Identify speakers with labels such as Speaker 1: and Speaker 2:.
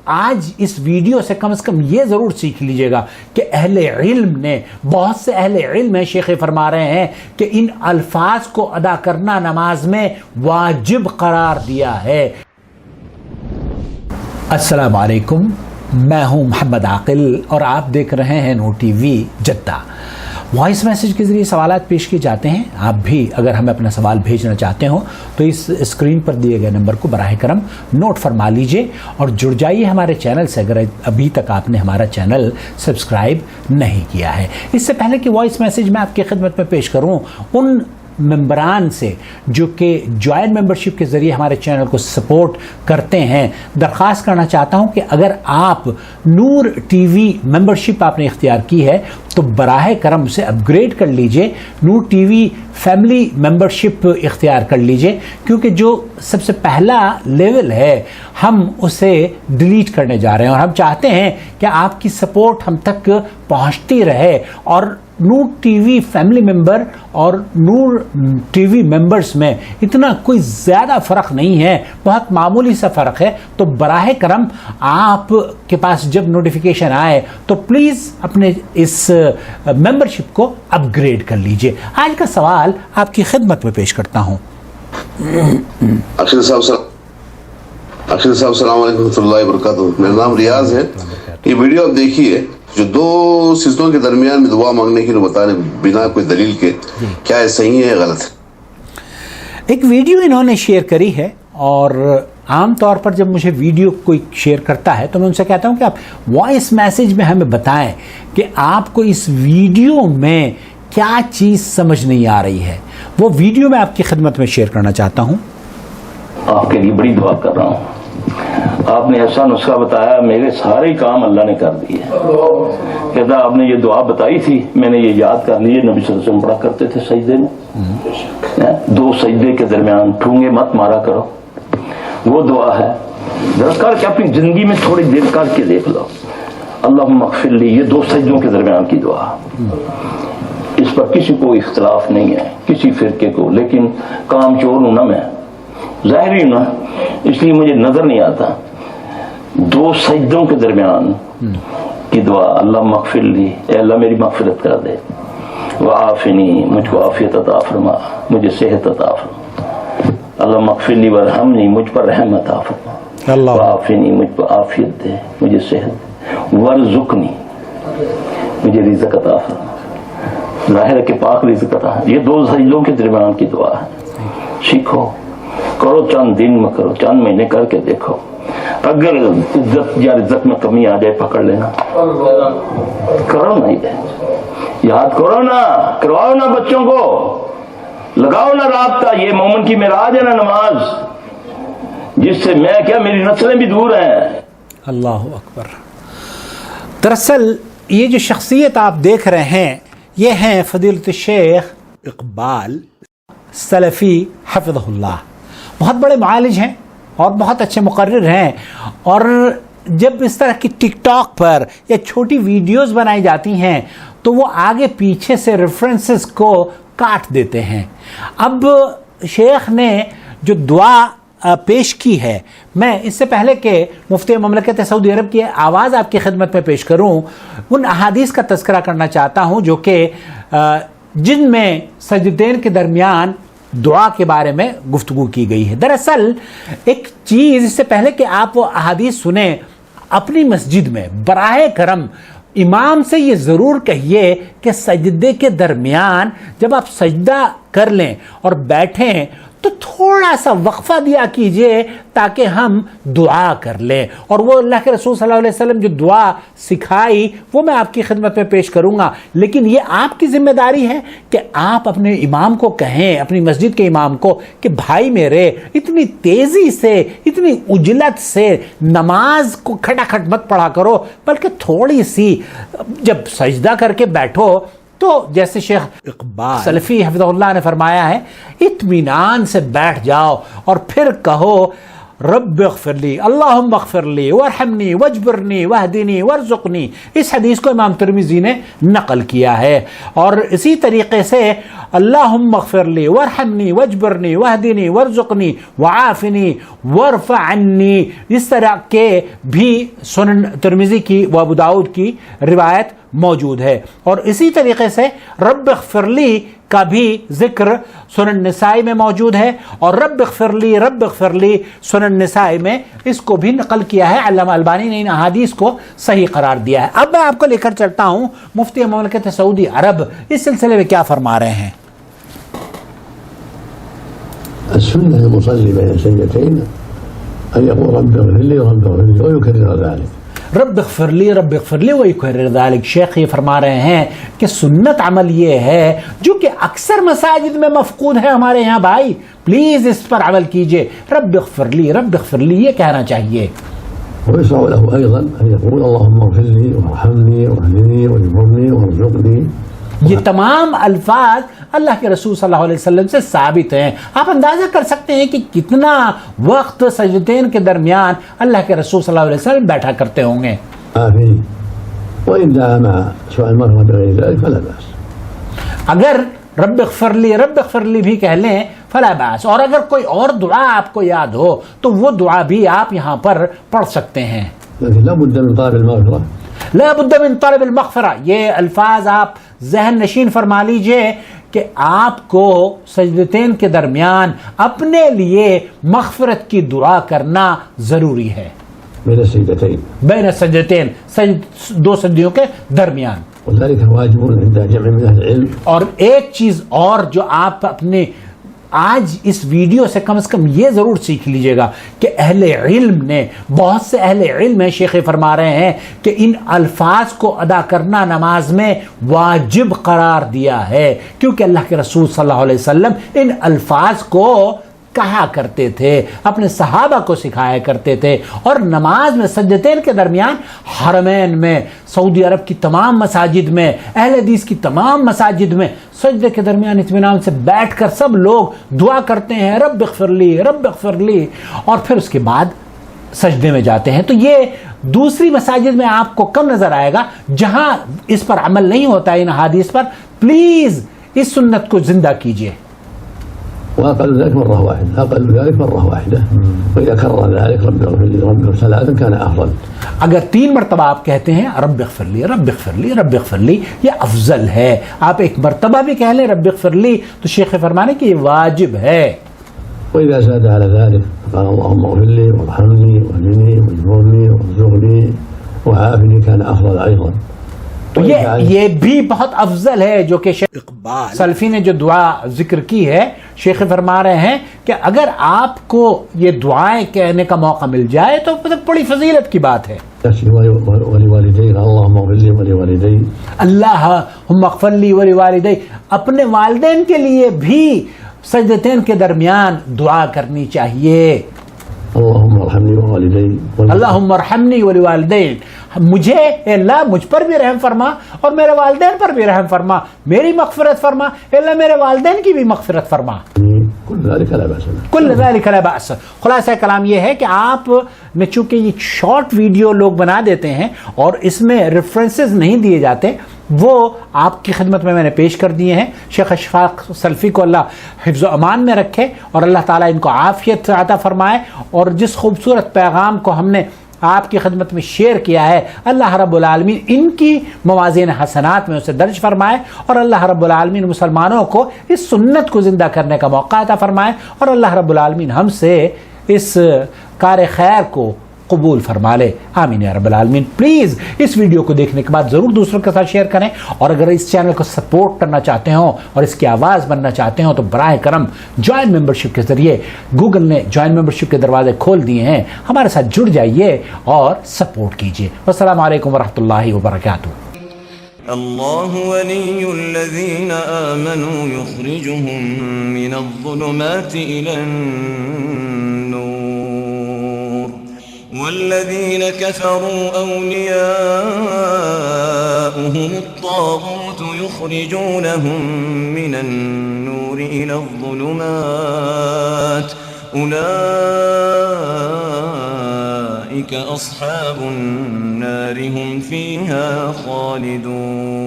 Speaker 1: آج اس ویڈیو سے کم یہ ضرور سیکھ لیجئے گا کہ اہل علم نے، بہت سے اہل علم ہیں، شیخ فرما رہے ہیں کہ ان الفاظ کو ادا کرنا نماز میں واجب قرار دیا ہے۔ السلام علیکم، میں ہوں محمد عاقل اور آپ دیکھ رہے ہیں Noor TV Jeddah. Voice message کے ذریعے سوالات پیش کیے جاتے ہیں۔ آپ بھی اگر ہمیں اپنا سوال بھیجنا چاہتے ہوں تو اس اسکرین پر دیے گئے نمبر کو براہ کرم نوٹ فرما لیجئے اور جڑ جائیے ہمارے چینل سے اگر ابھی تک آپ نے ہمارا چینل سبسکرائب نہیں کیا ہے۔ اس سے پہلے کہ وائس میسج میں آپ کی خدمت میں پیش کروں، ان ممبران سے جو کہ جوائنٹ ممبرشپ کے ذریعے ہمارے چینل کو سپورٹ کرتے ہیں، درخواست کرنا چاہتا ہوں کہ اگر آپ نور ٹی وی ممبرشپ آپ نے اختیار کی ہے تو براہ کرم اسے اپ گریڈ کر لیجئے، نور ٹی وی فیملی ممبرشپ اختیار کر لیجئے، کیونکہ جو سب سے پہلا لیول ہے ہم اسے ڈیلیٹ کرنے جا رہے ہیں اور ہم چاہتے ہیں کہ آپ کی سپورٹ ہم تک پہنچتی رہے اور نور ٹی وی فیملی ممبر اور نور ٹی وی ممبرز میں اتنا کوئی زیادہ فرق نہیں ہے، بہت معمولی سا فرق ہے۔ تو براہ کرم آپ کے پاس جب نوٹیفیکیشن آئے تو پلیز اپنے اس ممبرشپ کو اپ گریڈ کر لیجئے۔ آج کا سوال آپ کی خدمت میں پیش کرتا ہوں۔
Speaker 2: اکشر صاحب السلام علیکم ورحمۃ اللہ وبرکاتہ۔ میرا نام ریاض ہے۔ یہ ویڈیو آپ دیکھیے جو دو سجدوں کے درمیان میں دعا مانگنے کی بتانے بنا کوئی دلیل کے، کیا یہ صحیح ہے غلط ہے؟
Speaker 1: ایک ویڈیو انہوں نے شیئر کری ہے اور عام طور پر جب مجھے ویڈیو کوئی شیئر کرتا ہے تو میں ان سے کہتا ہوں کہ آپ وائس میسج میں ہمیں بتائیں کہ آپ کو اس ویڈیو میں کیا چیز سمجھ نہیں آ رہی ہے۔ وہ ویڈیو میں آپ کی خدمت میں شیئر کرنا چاہتا ہوں۔
Speaker 3: آپ کے لیے بڑی دعا کر رہا ہوں، آپ نے ایسا نسخہ بتایا، میرے سارے کام اللہ نے کر دیے۔ کہتا آپ نے یہ دعا بتائی تھی، میں نے یہ یاد کر لی ہے، نبی صلی اللہ علیہ وسلم پڑھا کرتے تھے سجدے میں، دو سجدے کے درمیان ٹھونگے مت مارا کرو، وہ دعا ہے۔ ذرا کر کے اپنی زندگی میں تھوڑی دیر کر کے دیکھ لو، اللہم اغفر لی، یہ دو سجدوں کے درمیان کی دعا۔ اس پر کسی کو اختلاف نہیں ہے، کسی فرقے کو، لیکن کام چور ہوں نا میں، ظاہری نا، اس لیے مجھے نظر نہیں آتا۔ دو سجدوں کے درمیان کی دعا، اللہ مغفر لی، اے اللہ میری مغفرت کر دے، وعافنی، مجھ کو عافیت عطا فرما، مجھے صحت عطا فرما، اللہ مغفر لی ورحمنی، مجھ پر رحم عطا فرما، وعافنی، مجھ پر عافیت دے، مجھے صحت، ورزقنی، مجھے رزق عطا فرما، ظاہر ہے کہ پاک رزق عطا۔ یہ دو سجدوں کے درمیان کی دعا ہے، سیکھو، کرو، چند دن میں کرو، چند مہینے کر کے دیکھو، اگر عزت یا عزت میں کمی آ جائے پکڑ لینا، کرو نا، یاد کرو نا، کرواؤ نا، بچوں کو لگاؤ نا رابطہ۔ یہ مومن کی معراج ہے نا نماز، جس سے میں کیا میری نسلیں بھی دور ہیں۔
Speaker 1: اللہ اکبر۔ دراصل یہ جو شخصیت آپ دیکھ رہے ہیں یہ ہیں فضیلت الشیخ اقبال سلفی حفظہ اللہ، بہت بڑے معالج ہیں اور بہت اچھے مقرر ہیں، اور جب اس طرح کی ٹک ٹاک پر یا چھوٹی ویڈیوز بنائی جاتی ہیں تو وہ آگے پیچھے سے ریفرنسز کو کاٹ دیتے ہیں۔ اب شیخ نے جو دعا پیش کی ہے، میں اس سے پہلے کہ مفتی مملکت سعودی عرب کی آواز آپ کی خدمت میں پیش کروں، ان احادیث کا تذکرہ کرنا چاہتا ہوں جو کہ جن میں سجدین کے درمیان دعا کے بارے میں گفتگو کی گئی ہے۔ دراصل ایک چیز، اس سے پہلے کہ آپ وہ احادیث سنیں، اپنی مسجد میں براہ کرم امام سے یہ ضرور کہیے کہ سجدے کے درمیان جب آپ سجدہ کر لیں اور بیٹھیں تو تھوڑا سا وقفہ دیا کیجئے تاکہ ہم دعا کر لیں، اور وہ اللہ کے رسول صلی اللہ علیہ وسلم جو دعا سکھائی وہ میں آپ کی خدمت میں پیش کروں گا، لیکن یہ آپ کی ذمہ داری ہے کہ آپ اپنے امام کو کہیں، اپنی مسجد کے امام کو، کہ بھائی میرے اتنی تیزی سے، اتنی عجلت سے نماز کو کھٹاکھٹ مت پڑھا کرو، بلکہ تھوڑی سی جب سجدہ کر کے بیٹھو تو جیسے شیخ اقبال سلفی حفظہ اللہ نے فرمایا ہے، اطمینان سے بیٹھ جاؤ اور پھر کہو رب اغفر لی، اللہم اغفر لی وارحمنی واجبرنی واہدنی وارزقنی، اس حدیث کو امام ترمذی نے نقل کیا ہے۔ اور اسی طریقے سے اللہم اغفر لی وارحمنی واجبرنی واہدنی وارزقنی وعافنی وارفع عنی، اس طرح کے بھی سنن ترمذی کی و ابو داؤد کی روایت موجود ہے۔ اور اسی طریقے سے رب اغفر لی کا بھی ذکر سنن نسائی میں موجود ہے، اور رب اغفر لی سنن نسائی میں اس کو بھی نقل کیا ہے۔ علامہ البانی نے ان احادیث کو صحیح قرار دیا ہے۔ اب میں آپ کو لے کر چلتا ہوں مفتی مملکت سعودی عرب اس سلسلے میں کیا فرما رہے ہیں۔
Speaker 4: السنة المصلي بين السجدتين أن يقول رب اغفر لي رب اغفر لي ويكرر ذلك،
Speaker 1: رب اغفر لی ویکرر ذلک۔ شیخ یہ فرما رہے ہیں کہ سنت عمل یہ ہے جو کہ اکثر مساجد میں مفقود ہے ہمارے یہاں، بھائی پلیز اس پر عمل کیجئے، رب اغفر لی یہ کہنا چاہیے۔
Speaker 4: ويشرع له أيضا أن يقول اللهم اغفر لي وارحمني واهدني واجبرني وارزقني۔
Speaker 1: یہ تمام الفاظ اللہ کے رسول صلی اللہ علیہ وسلم سے ثابت ہیں۔ آپ اندازہ کر سکتے ہیں کہ کتنا وقت سجدتین کے درمیان اللہ کے رسول صلی اللہ علیہ وسلم بیٹھا کرتے ہوں گے۔
Speaker 4: آمين. وإن دعا مع سؤال مرة بغير ذلك فلا بأس۔
Speaker 1: اگر رب اغفر لی بھی کہہ لیں فلا باس، اور اگر کوئی اور دعا آپ کو یاد ہو تو وہ دعا بھی آپ یہاں پر پڑھ سکتے ہیں۔
Speaker 4: لكن لا بد من طلب المغفرة،
Speaker 1: لا بد من طلب المغفرہ، یہ الفاظ آپ ذہن نشین فرما لیجئے کہ آپ کو سجدتین کے درمیان اپنے لیے مغفرت کی دعا کرنا ضروری ہے۔
Speaker 4: بين السجدتين،
Speaker 1: بین السجدتین، دو سجدیوں کے درمیان۔
Speaker 4: وذلك واجب عند جمع من أهل العلم۔
Speaker 1: اور ایک چیز اور جو آپ اپنے آج اس ویڈیو سے کم از کم یہ ضرور سیکھ لیجئے گا کہ اہل علم نے، بہت سے اہل علم ہیں، شیخ فرما رہے ہیں کہ ان الفاظ کو ادا کرنا نماز میں واجب قرار دیا ہے، کیونکہ اللہ کے رسول صلی اللہ علیہ وسلم ان الفاظ کو کہا کرتے تھے، اپنے صحابہ کو سکھایا کرتے تھے۔ اور نماز میں سجدتین کے درمیان حرمین میں، سعودی عرب کی تمام مساجد میں، اہل حدیث کی تمام مساجد میں سجدے کے درمیان اطمینان سے بیٹھ کر سب لوگ دعا کرتے ہیں رب اغفر لی، اور پھر اس کے بعد سجدے میں جاتے ہیں۔ تو یہ دوسری مساجد میں آپ کو کم نظر آئے گا جہاں اس پر عمل نہیں ہوتا ہے ان حدیث پر۔ پلیز اس سنت کو زندہ کیجیے۔
Speaker 4: وأقل ذلك مرة واحدة، أقل ذلك مرة واحدة، وإذا كرر ذلك رب اغفر لي رب اغفر ثلاثا كان أفضل۔
Speaker 1: اگر 3 مرتبہ آپ کہتے ہیں رب اغفر لی یہ افضل ہے۔ آپ ایک مرتبہ بھی کہہ لیں رب اغفر لی تو شیخ فرمانے کہ یہ واجب ہے۔
Speaker 4: وإذا زاد على ذلك قال اللهم اغفر لي وارحمني واهدني واجبرني وارزقني وعافني كان أفضل أيضا۔
Speaker 1: تو یہ بھی بہت افضل ہے جو کہ شیخ اقبال سلفی نے جو دعا ذکر کی ہے۔ شیخ فرما رہے ہیں کہ اگر آپ کو یہ دعائیں کہنے کا موقع مل جائے تو بڑی فضیلت کی بات ہے۔
Speaker 4: ولوالدي اللهم اغفر لي ولوالدي،
Speaker 1: اللہم اغفر لی ولوالدی، اپنے والدین کے لیے بھی سجدتین کے درمیان دعا کرنی چاہیے۔
Speaker 4: اللهم ارحمني ووالدي،
Speaker 1: اللہم ارحمنی ولوالدین، مجھے اے اللہ مجھ پر بھی رحم فرما اور میرے والدین پر بھی رحم فرما، میری مغفرت فرما، اے اللہ میرے والدین کی بھی مغفرت فرما۔
Speaker 4: كل ذلك لا بأس به۔
Speaker 1: کل ذلك لا بأس۔ خلاصہ کلام یہ ہے کہ آپ نے چونکہ یہ شارٹ ویڈیو لوگ بنا دیتے ہیں اور اس میں ریفرنسز نہیں دیے جاتے، وہ آپ کی خدمت میں نے پیش کر دیے ہیں۔ شیخ اشفاق سلفی کو اللہ حفظ و امان میں رکھے اور اللہ تعالیٰ ان کو عافیت عطا فرمائے، اور جس خوبصورت پیغام کو ہم نے آپ کی خدمت میں شیئر کیا ہے اللہ رب العالمین ان کی موازین حسنات میں اسے درج فرمائے، اور اللہ رب العالمین مسلمانوں کو اس سنت کو زندہ کرنے کا موقع عطا فرمائے، اور اللہ رب العالمین ہم سے اس کار خیر کو قبول فرما لے، آمین یا رب العالمین۔ پلیز اس ویڈیو کو دیکھنے کے بعد ضرور دوسروں کے ساتھ شیئر کریں، اور اگر اس چینل کو سپورٹ کرنا چاہتے ہوں اور اس کی آواز بننا چاہتے ہوں تو براہ کرم جوائن ممبرشپ کے ذریعے، گوگل نے جوائن ممبرشپ کے دروازے کھول دیے ہیں، ہمارے ساتھ جڑ جائیے اور سپورٹ کیجیے۔ والسلام علیکم ورحمۃ اللہ وبرکاتہ۔
Speaker 5: الله ولي الذين آمنوا يخرجهم من الظلمات إلى النور والذين كفروا أولياؤهم الطاغوت يخرجونهم من النور إلى الظلمات أولئك أولئك أصحاب النار هم فيها خالدون